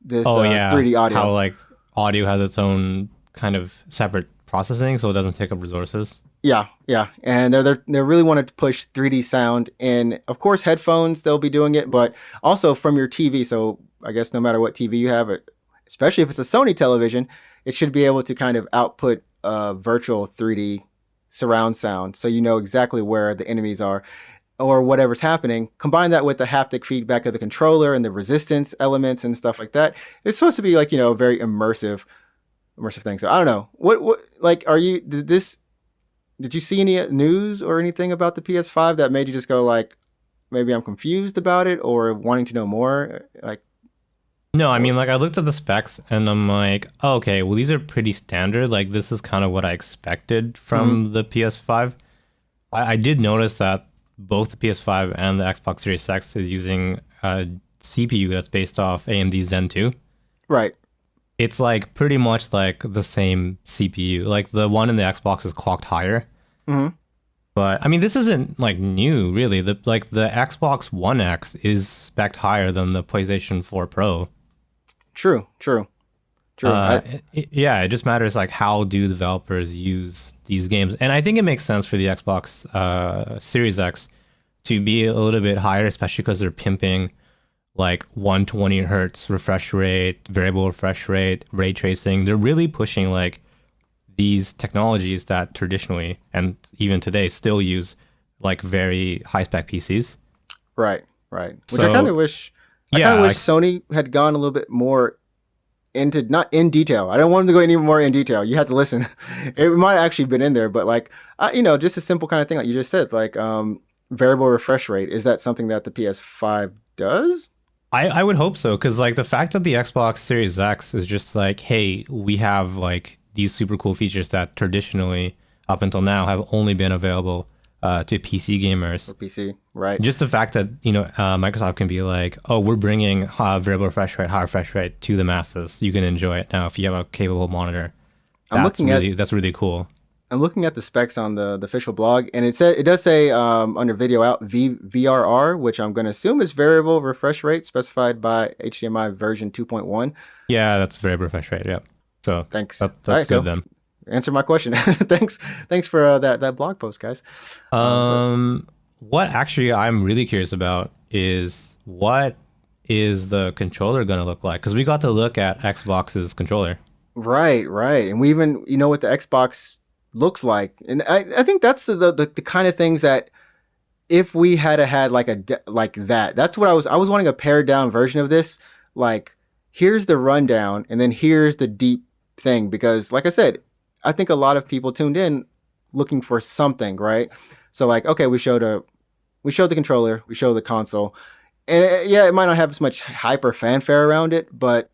3D audio. How like audio has its own kind of separate processing, so it doesn't take up resources. Yeah, and they really wanted to push 3D sound in. Of course, headphones they'll be doing it, but also from your TV. So I guess no matter what TV you have, especially if it's a Sony television, it should be able to kind of output virtual 3D surround sound, so you know exactly where the enemies are or whatever's happening. Combine that with the haptic feedback of the controller and the resistance elements and stuff like that. It's supposed to be like, a very immersive thing. So I don't know what like did you see any news or anything about the PS5 that made you just go like, maybe I'm confused about it or wanting to know more? Like, no, I mean, like I looked at the specs and I'm like, oh, okay, well, these are pretty standard. Like this is kind of what I expected from the PS5. I did notice that both the PS5 and the Xbox Series X is using a CPU that's based off AMD Zen 2. Right. It's like pretty much like the same CPU. Like the one in the Xbox is clocked higher. But I mean, this isn't like new, really. The Xbox One X is spec'd higher than the PlayStation 4 Pro. True. It just matters like how do developers use these games, and I think it makes sense for the Xbox Series X to be a little bit higher, especially because they're pimping like 120 hertz refresh rate, variable refresh rate, ray tracing. They're really pushing like these technologies that traditionally and even today still use like very high spec PCs. Right. Which I kind of wish. I kind of wish Sony had gone a little bit more into, not in detail. I don't want them to go any more in detail. You had to listen. It might have actually been in there, but like, just a simple kind of thing like you just said, like variable refresh rate. Is that something that the PS5 does? I would hope so, because like the fact that the Xbox Series X is just like, hey, we have like these super cool features that traditionally up until now have only been available to PC gamers. Or PC, right? Just the fact that Microsoft can be like, oh, we're bringing variable refresh rate, high refresh rate to the masses. You can enjoy it now if you have a capable monitor. That's really cool. I'm looking at the specs on the official blog, and it does say under video out VRR, which I'm going to assume is variable refresh rate specified by HDMI version 2.1. Yeah, that's variable refresh rate. Yeah. So thanks. That's good then. Answer my question. Thanks for that blog post, guys. What actually I'm really curious about is what is the controller going to look like? Because we got to look at Xbox's controller. Right. And we even what the Xbox looks like, and I think that's the kind of things that if we had like that's what I was wanting, a pared down version of this. Like, here's the rundown, and then here's the deep thing, because like I said, I think a lot of people tuned in looking for something, right? So like, okay, we showed the controller, we showed the console, and yeah, it might not have as much hyper fanfare around it, but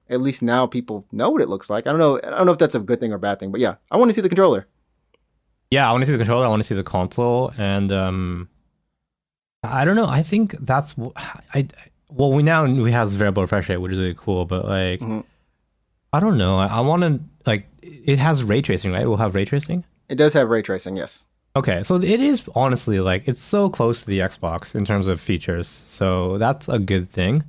at least now people know what it looks like. I don't know if that's a good thing or bad thing, but yeah, I want to see the controller. Yeah, I want to see the controller. I want to see the console, and I don't know. I think that's we have variable refresh rate, which is really cool, but like, I don't know. I want to like, it has ray tracing, right? It will have ray tracing. It does have ray tracing, yes. Okay, so it is honestly like it's so close to the Xbox in terms of features, so that's a good thing.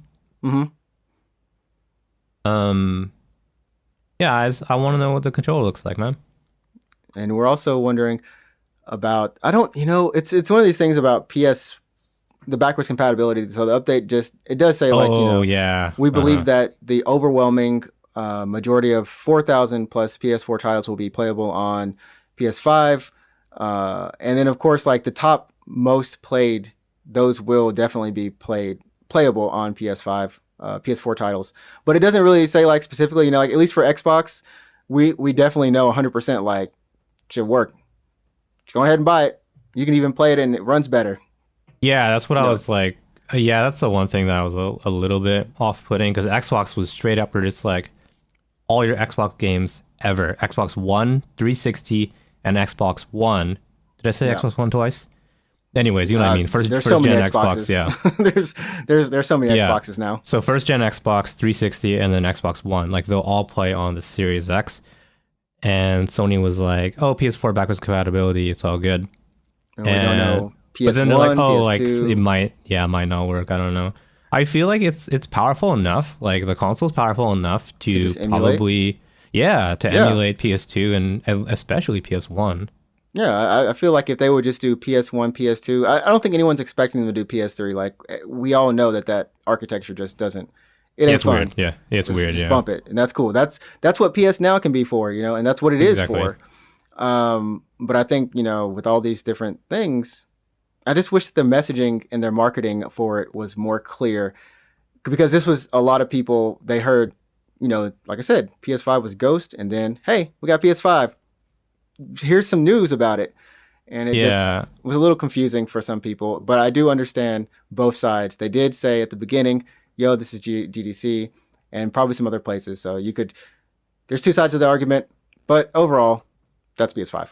Yeah, I want to know what the controller looks like, man. And we're also wondering about, it's one of these things about the backwards compatibility. So the update it does say we believe that the overwhelming majority of 4,000 plus PS4 titles will be playable on PS5. And then of course, like the top most played, those will definitely be played playable on PS5, PS4 titles. But it doesn't really say like specifically, you know, like at least for Xbox, we definitely know 100% like should work. Just go ahead and buy it. You can even play it and it runs better. Yeah, that's what I was like. Yeah, that's the one thing that was a little bit off-putting, because Xbox was straight up just like all your Xbox games ever. Xbox One, 360, and Xbox One. Did I say Xbox One twice? Anyways, you know what I mean. First so gen many Xbox, yeah. there's so many Xboxes now. So first gen Xbox 360 and then Xbox One, like they'll all play on the Series X. And Sony was like, "Oh, PS4 backwards compatibility, it's all good." And we don't know PS1, but then they're like, "Oh, PS2. like it might not work. I don't know." I feel like it's powerful enough. Like the console's powerful enough to probably emulate PS2 and especially PS1. Yeah, I feel like if they would just do PS1, PS2, I don't think anyone's expecting them to do PS3. Like we all know that architecture just doesn't. It's fun. Weird. Yeah, it's weird. Just bump it, and that's cool. That's what PS Now can be for, you know, and that's what it is for. But I think, you know, with all these different things, I just wish the messaging and their marketing for it was more clear, because this was a lot of people, they heard, you know, like I said, PS5 was Ghost, and then, hey, we got PS5. Here's some news about it. And it just was a little confusing for some people, but I do understand both sides. They did say at the beginning, yo, this is GDC, and probably some other places. So there's two sides of the argument, but overall, that's PS5.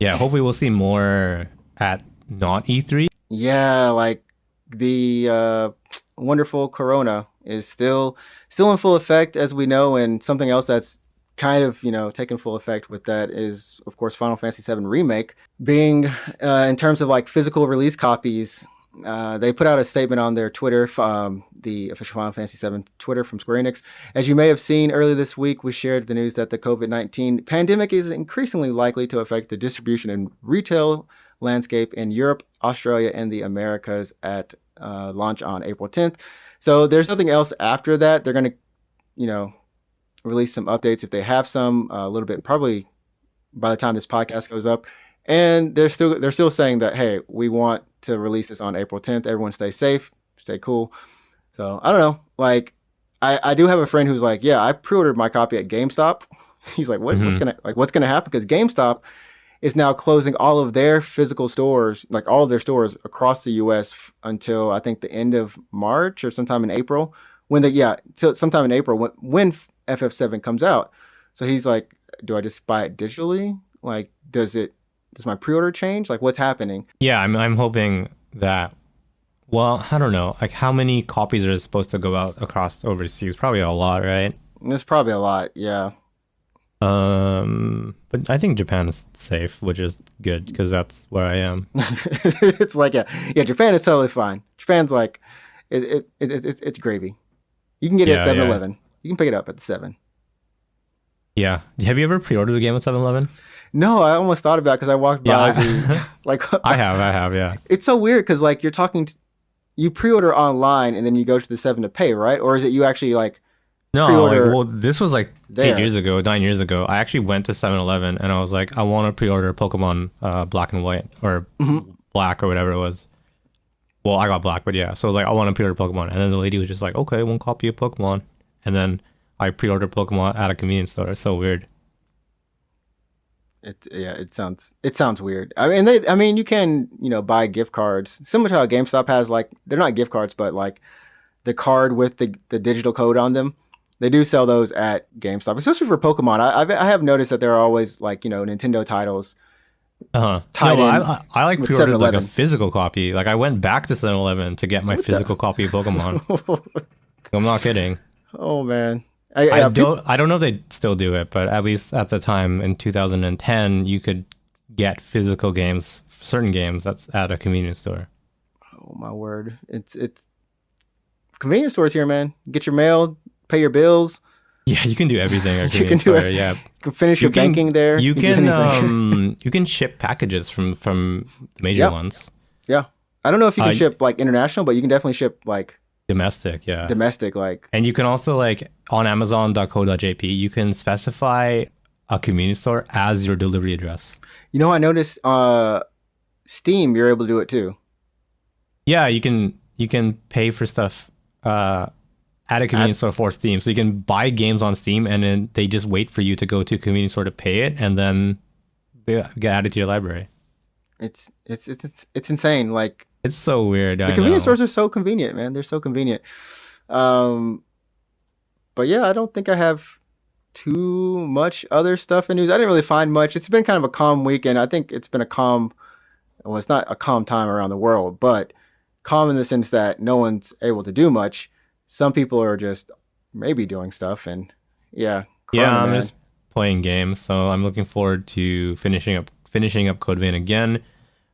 Yeah, hopefully we'll see more at not E3. Yeah, like the wonderful Corona is still in full effect, as we know, and something else that's kind of, you know, taking full effect with that is, of course, Final Fantasy VII Remake being, in terms of like physical release copies. They put out a statement on their Twitter, the official Final Fantasy VII Twitter from Square Enix. As you may have seen earlier this week, we shared the news that the COVID-19 pandemic is increasingly likely to affect the distribution and retail landscape in Europe, Australia, and the Americas at launch on April 10th. So there's nothing else after that. They're going to, you know, release some updates if they have some, a little bit, probably by the time this podcast goes up. And they're still saying that, hey, we want to release this on April 10th. Everyone stay safe, stay cool. So I don't know. Like, I do have a friend who's like, yeah, I pre-ordered my copy at GameStop. He's like, what's gonna happen? Because GameStop is now closing all of their physical stores, like all of their stores across the U.S. until I think the end of March or sometime in April. Sometime in April when FF7 comes out. So he's like, do I just buy it digitally? Like, does my pre-order change? Like, what's happening? Yeah, I'm hoping that, well, I don't know, like how many copies are supposed to go out across overseas? Probably a lot, right? It's probably a lot, yeah. But I think Japan is safe, which is good because that's where I am. It's like, yeah, Japan is totally fine. Japan's like, it's gravy. You can get it at 7-Eleven. Yeah. You can pick it up at the 7. Yeah. Have you ever pre-ordered a game at 7-Eleven? No, I almost thought about it because I walked by I have, yeah. It's so weird because like you're you pre-order online and then you go to the 7 to pay, right? Or is it you actually like No, this was like 9 years ago. I actually went to 7-Eleven and I was like, I want to pre-order Pokemon Black and White or Black or whatever it was. Well, I got Black, but yeah. So I was like, I want to pre-order Pokemon. And then the lady was just like, okay, one copy of Pokemon. And then I pre-ordered Pokemon at a convenience store. It's so weird. It sounds weird. I mean, you can, you know, buy gift cards similar to how GameStop has, like, they're not gift cards, but like the card with the digital code on them. They do sell those at GameStop, especially for Pokemon. I have noticed that there are always like, you know, Nintendo titles. Tied in. I like pre-ordered like a physical copy. Like I went back to 7-Eleven to get my physical copy of Pokemon. I'm not kidding. Oh man. I don't know if they still do it, but at least at the time in 2010, you could get physical games, certain games that's at a convenience store. Oh my word. It's convenience stores here, man. Get your mail, pay your bills. Yeah, you can do everything at a convenience store. Yeah. You can finish your banking there. You can ship packages from the major ones. Yeah. I don't know if you can ship like international, but you can definitely ship like domestic, yeah. Domestic, like. And you can also, like, on Amazon.co.jp, you can specify a convenience store as your delivery address. You know, I noticed Steam, you're able to do it too. Yeah, you can. you can pay for stuff at a convenience store for Steam. So you can buy games on Steam, and then they just wait for you to go to a convenience store to pay it, and then they get added to your library. It's insane. Like, it's so weird. The convenience stores are so convenient, man. They're so convenient. But yeah, I don't think I have too much other stuff in news. I didn't really find much. It's been kind of a calm weekend. I think it's been well, it's not a calm time around the world, but calm in the sense that no one's able to do much. Some people are just maybe doing stuff, and yeah. I'm just playing games, so I'm looking forward to finishing up Code Vein again.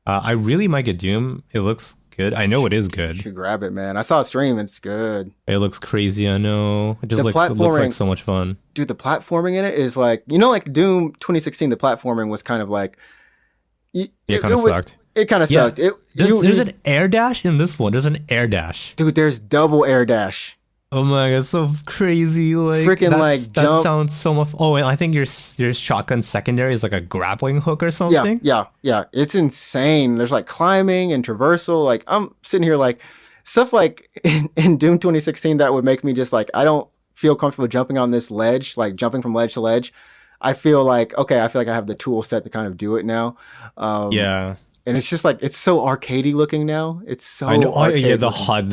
I really might get Doom. It looks good. I know it is good. You should grab it, man. I saw a stream. It's good. It looks crazy. I know. It just looks like so much fun. Dude, the platforming in it is like, like Doom 2016. The platforming was kind of like, it kind of sucked. It kind of sucked. There's an air dash in this one. There's an air dash. Dude, there's double air dash. Oh my god, so crazy! Like freaking like that jump. Sounds so much. Oh, and I think your shotgun secondary is like a grappling hook or something. Yeah. It's insane. There's like climbing and traversal. Like I'm sitting here like stuff like in Doom 2016 that would make me just like I don't feel comfortable jumping on this ledge, like jumping from ledge to ledge. I feel like I have the tool set to kind of do it now. And it's just like it's so arcadey looking now. It's so I know. Oh yeah, the HUD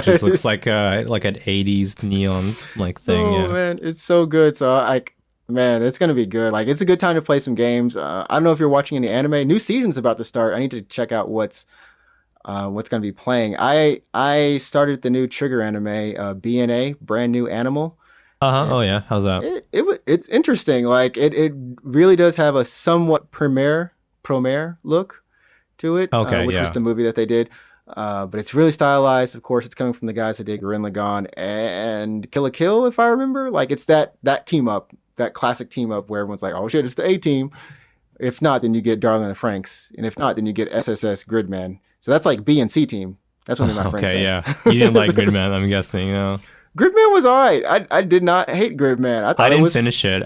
just looks like an 80s neon like thing. Oh man, it's so good. So man, it's gonna be good. Like it's a good time to play some games. I don't know if you're watching any anime. New season's about to start. I need to check out what's gonna be playing. I started the new Trigger anime, BNA, Brand New Animal. Oh yeah, how's that? It's interesting. Like it really does have a somewhat Promare look to it, which was the movie that they did. But it's really stylized. Of course, it's coming from the guys that did Gurren Lagann and Kill la Kill, if I remember. Like it's that team up, that classic team up where everyone's like, "Oh shit, it's the A team." If not, then you get Darling and FRANXX, and if not, then you get SSS Gridman. So that's like B and C team. That's one of my friends said. Okay, yeah, you didn't like Gridman, I'm guessing. Gridman was alright. I did not hate Gridman. I didn't finish it.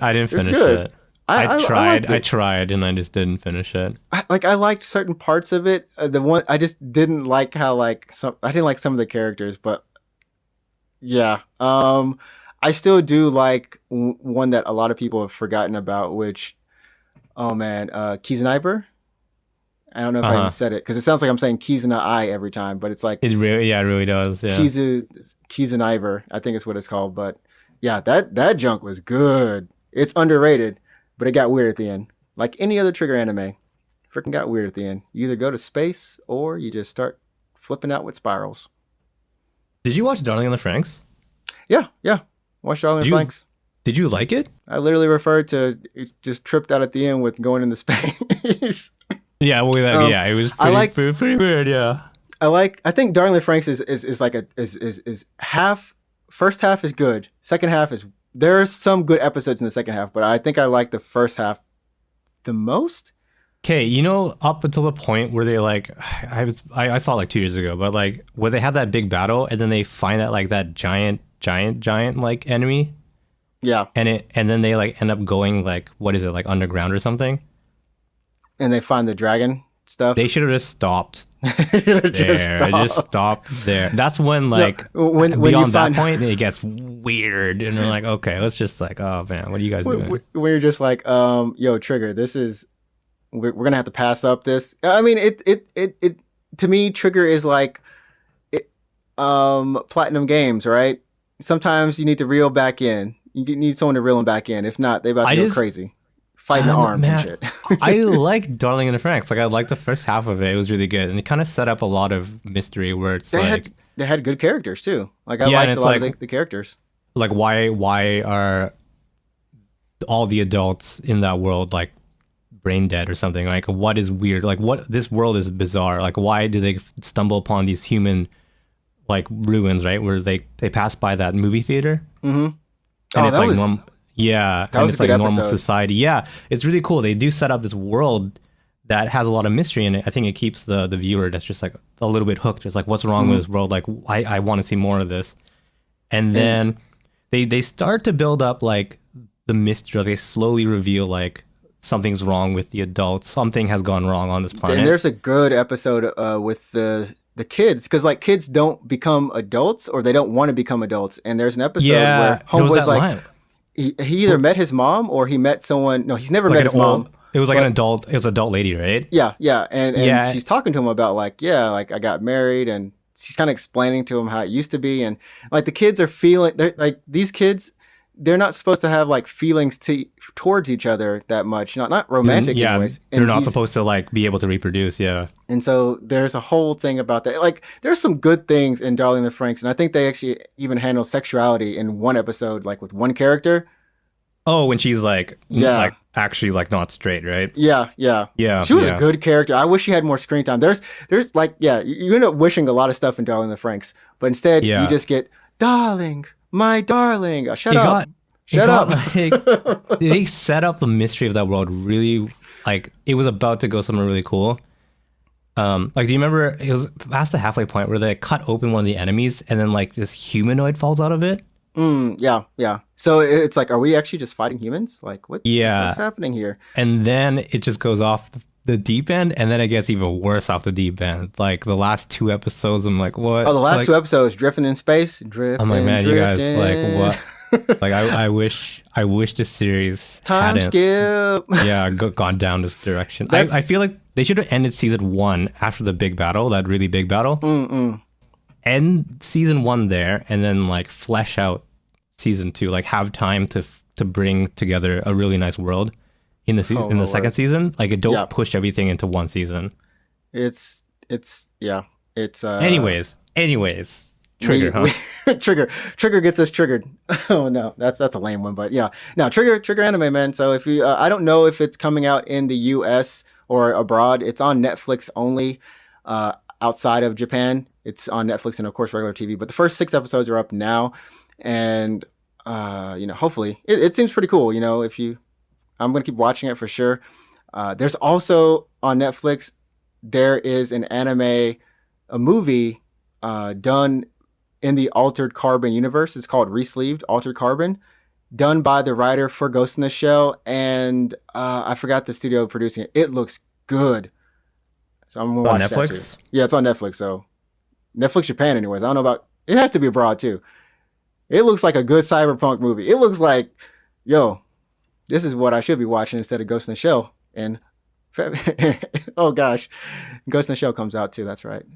I tried, and I just didn't finish it. I liked certain parts of it. The one I just didn't like how I didn't like some of the characters, but yeah. I still do like one that a lot of people have forgotten about, which, oh man, Kizeniber. I don't know if I even said it because it sounds like I'm saying Kizena every time, but it's like it really does. Yeah, Kizeniber, I think it's what it's called. But yeah, that junk was good. It's underrated. But it got weird at the end. Like any other Trigger anime. Freaking got weird at the end. You either go to space or you just start flipping out with spirals. Did you watch Darling in the Franxx? Yeah. Watched Darling in the Franxx. Did you like it? I literally referred to it just tripped out at the end with going into space. Yeah, it was pretty weird, yeah. I think Darling in the Franxx is like is half. First half is good. Second half is there are some good episodes in the second half, but I think I like the first half the most. Okay, up until the point where they like, I saw it like 2 years ago, but like where they have that big battle and then they find that giant like enemy. Yeah. And then they like end up going like, what is it, like underground or something? And they find the dragon stuff. They should have just stopped. Just stop there. That's when like when beyond that point it gets weird, and they're like, okay, let's just like, oh man, what are you guys doing? When you're just like, yo, Trigger, this is we're gonna have to pass up this. I mean, it to me, Trigger is like, Platinum Games, right? Sometimes you need to reel back in. You need someone to reel them back in. If not, they about to go crazy. Fighting arms and shit. I like Darling in the Franxx. Like I liked the first half of it. It was really good, and it kind of set up a lot of mystery where it's they had good characters too. Like I liked a lot of the characters. Like why are all the adults in that world like brain dead or something? Like what is weird? Like what this world is bizarre. Like why do they stumble upon these human like ruins? Right where they pass by that movie theater. Mm-hmm. And it's like yeah, that was it's like a good normal episode. society. Yeah, it's really cool. They do set up this world that has a lot of mystery in it. I think it keeps the viewer that's just like a little bit hooked. It's like, what's wrong with this world? Like, I want to see more of this. And then they start to build up like the mystery. They slowly reveal like something's wrong with the adults. Something has gone wrong on this planet. And there's a good episode with the kids, because like kids don't become adults or they don't want to become adults. And there's an episode where Homeboy's like, line. He either met his mom or he met someone. No, he's never met his mom. It was like an adult. It was an adult lady, right? Yeah, yeah, and she's talking to him about like I got married, and she's kind of explaining to him how it used to be, and like the kids are feeling like these kids, they're not supposed to have like feelings towards each other that much, not romantic anyways. They're not supposed to like be able to reproduce, And so there's a whole thing about that. Like there's some good things in Darling in the Franxx, and I think they actually even handle sexuality in one episode, like with one character. Oh, when she's like, like actually like not straight, right? Yeah. She was a good character. I wish she had more screen time. There's like, you end up wishing a lot of stuff in Darling in the Franxx, but instead you just get, darling, my darling. Shut up. Like, they set up the mystery of that world really, like it was about to go somewhere really cool. Like, do you remember it was past the halfway point where they cut open one of the enemies and then like this humanoid falls out of it? Yeah. So it's like, are we actually just fighting humans? Like, what's happening here? And then it just goes off the deep end, and then it gets even worse off the deep end. Like the last 2 episodes, I'm like, what? Oh, the last 2 episodes, drifting in space, drifting. I'm like, man, you guys, like, what? Like, I wish this series time skip. Gone down this direction. I feel like they should have ended season 1 after the big battle, that really big battle. End season 1 there, and then like flesh out season 2. Like have time to bring together a really nice world in the second season. Like, don't push everything into one season. It's anyways. Trigger, Trigger gets us triggered. Oh no, that's a lame one, but yeah. Now Trigger anime, man. So if you, I don't know if it's coming out in the U.S. or abroad. It's on Netflix only. Outside of Japan, it's on Netflix and of course regular TV. But the first 6 episodes are up now, and hopefully it seems pretty cool. I'm gonna keep watching it for sure. There's also on Netflix, there is an anime, a movie done in the Altered Carbon universe. It's called Resleeved Altered Carbon, done by the writer for Ghost in the Shell, and I forgot the studio producing it. It looks good. So I'm gonna watch Netflix? that too. Yeah, it's on Netflix. So Netflix Japan, anyways. I don't know about. It has to be abroad too. It looks like a good cyberpunk movie. It looks like, this is what I should be watching instead of Ghost in the Shell. And oh gosh, Ghost in the Shell comes out too. That's right.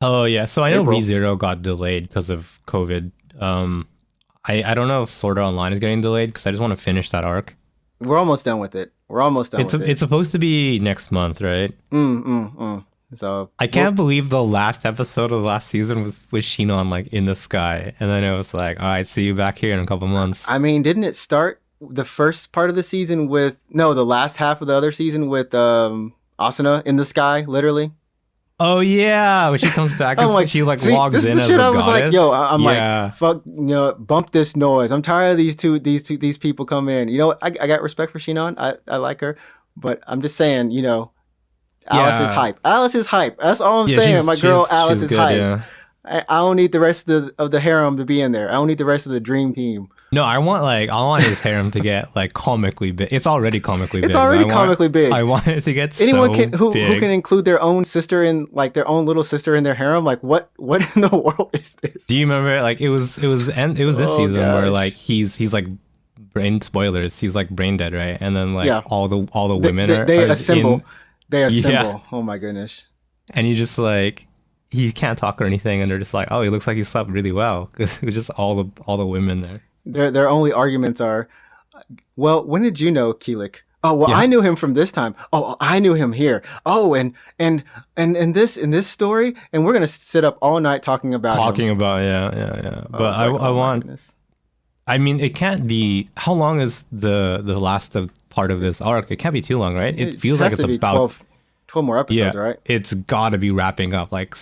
Oh yeah. So I know ReZero got delayed because of COVID. I don't know if Sword Art Online is getting delayed because I just want to finish that arc. We're almost done with it. It's supposed to be next month, right? So I can't believe the last episode of the last season was with Shinon like in the sky, and then it was like, all right, see you back here in a couple months. I mean, didn't it start the first part of the season with the last half of the other season with Asuna in the sky, literally? Oh yeah, when she comes back, she like logs in as a goddess. I was like, I'm like, fuck, bump this noise. I'm tired of these people come in. I got respect for Shinon. I like her, but I'm just saying, Alice is hype. Alice is hype. That's all I'm saying. My girl Alice is good, hype. Yeah. I don't need the rest of the harem to be in there. I don't need the rest of the dream team. No, I want his harem to get like comically big. It's already comically big. It's already comically big. I want it to get anyone who can include their own sister in, like their own little sister in their harem. Like what in the world is this? Do you remember like it was this season where like he's like brain spoilers. He's like brain dead, right? And then like all the women they assemble. Oh my goodness. And you just like, he can't talk or anything, and they're just like, oh, he looks like he slept really well, because it was just all the women there. Their only arguments are, well, when did you know Keelik? Oh, well, I knew him from this time. Oh, I knew him here. Oh, and in this story, and we're gonna sit up all night talking about him. Yeah. But I want. I mean, it can't be. How long is the last part of this arc? It can't be too long, right? It feels like it's about 12 more episodes, right? It's got to be wrapping up. Like,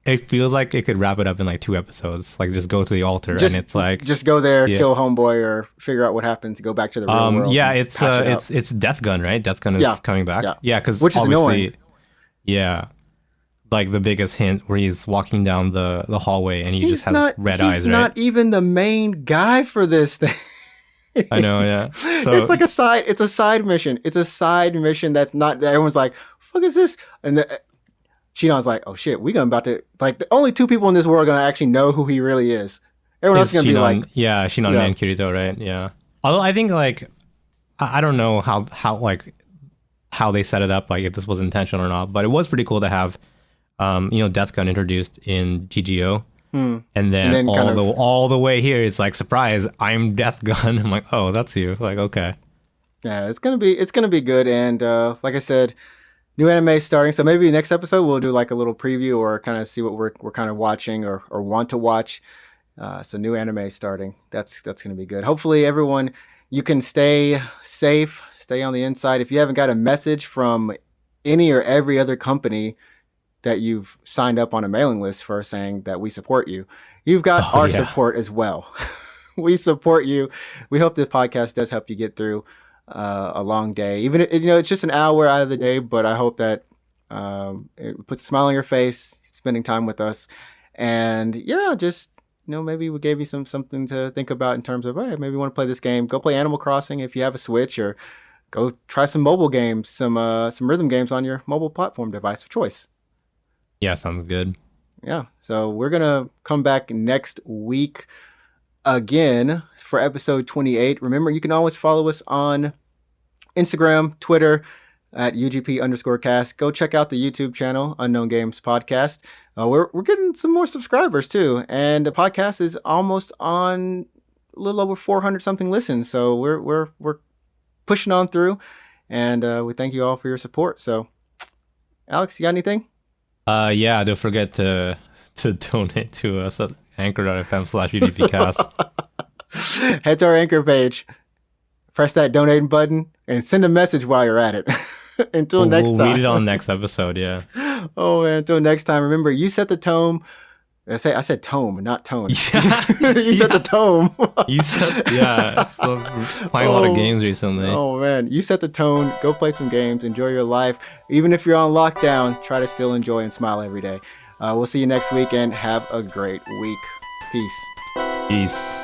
it feels like it could wrap it up in like 2 episodes. Like, just go to the altar, and it's like just go there, kill homeboy, or figure out what happens, go back to the real world. Yeah, it's Death Gun, right? Death Gun is coming back. Yeah, because which is annoying. Yeah, like the biggest hint where he's walking down the hallway and he just has red eyes. He's not even the main guy for this thing. I know, yeah. So, it's like a side mission. It's a side mission that's not, everyone's like, fuck is this? And Shinon's like, oh shit, we gonna about to like the only two people in this world are gonna actually know who he really is. Everyone else is gonna be like, yeah, Shinon and Kirito, right? Yeah. Although I think like I don't know how they set it up, like if this was intentional or not, but it was pretty cool to have Death Gun introduced in GGO. And then all the way here, it's like, surprise, I'm Death Gun. I'm like, oh, that's you. Like, okay. Yeah, it's gonna be good. And like I said, new anime starting. So maybe next episode we'll do like a little preview or kind of see what we're kind of watching or want to watch. So new anime starting. That's gonna be good. Hopefully everyone, you can stay safe, stay on the inside. If you haven't got a message from any or every other company that you've signed up on a mailing list for saying that we support you, you've got our support as well. We support you. We hope this podcast does help you get through a long day. Even it's just an hour out of the day, but I hope that it puts a smile on your face, spending time with us. And yeah, just maybe we gave you something to think about in terms of, hey, maybe you want to play this game. Go play Animal Crossing if you have a Switch, or go try some mobile games, some rhythm games on your mobile platform device of choice. Yeah, sounds good. Yeah, so we're going to come back next week again for episode 28. Remember, you can always follow us on Instagram, Twitter, at UGP_cast. Go check out the YouTube channel, Unknown Games Podcast. We're getting some more subscribers too, and the podcast is almost on a little over 400 something listens. So we're pushing on through, and we thank you all for your support. So, Alex, you got anything? Yeah, don't forget to donate to us at anchor.fm/UGPcast. Head to our Anchor page, press that donate button, and send a message while you're at it. Until next time. We'll read it on next episode, yeah. Oh, man, until next time, remember, you set the tone. I said tome, not tone. Yeah. You set the tone. So playing a lot of games recently. Oh, man. You set the tone. Go play some games. Enjoy your life. Even if you're on lockdown, try to still enjoy and smile every day. We'll see you next week, and have a great week. Peace. Peace.